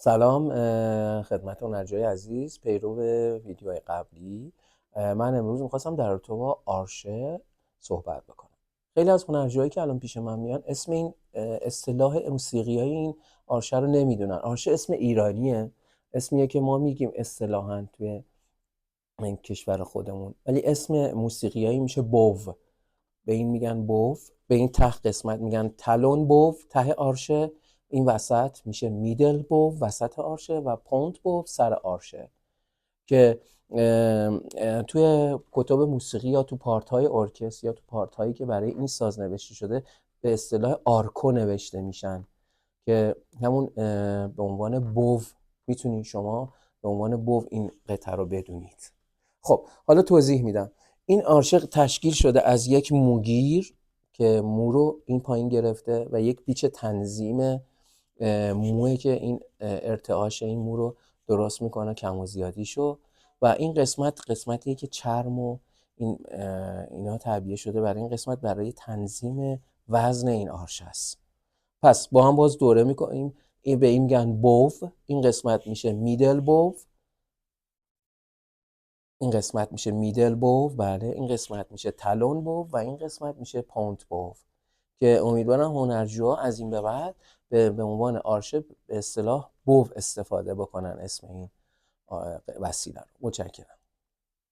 سلام خدمت هنرجوی عزیز پیرو ویدیوهای قبلی. من امروز میخواستم در رابطه با آرشه صحبت بکنم. خیلی از هنرجوهایی که الان پیش من میان اسم این اصطلاح موسیقیایی این آرشه رو نمیدونن. آرشه اسم ایرانیه، اسمیه که ما میگیم اصطلاحاً توی این کشور خودمون، ولی اسم موسیقیایی میشه بو. به این میگن بو، به این ته قسمت میگن تلون بو، ته آرشه. این وسط میشه میدل بو، وسط آرشه، و پونت بو، سر آرشه. که توی کتب موسیقی یا تو پارت های ارکستر یا تو پارت هایی که برای این ساز نوشته شده به اصطلاح آرکو نوشته میشن، که همون به عنوان بو میتونید شما به عنوان بو این قطعه رو بدونید. خب حالا توضیح میدم. این آرشه تشکیل شده از یک موگیر که مو رو این پایین گرفته و یک پیچ تنظیم موه که این ارتعاش این مو رو درست میکنه، کم و زیادیشو. و این قسمتیه که چرم و اینا تعبیه شده برای این قسمت، برای تنظیم وزن این آرشه است. پس با هم باز دوره میکنیم. این به این میگن بو، این قسمت میشه میدل بو، این قسمت میشه میدل بو، بله، این قسمت میشه تلون بو و این قسمت میشه پونت بو. که امیدوارم هنرجوها از این به بعد به عنوان آرشه به اصطلاح بو استفاده بکنن اسم این وسیله رو. متشکرم.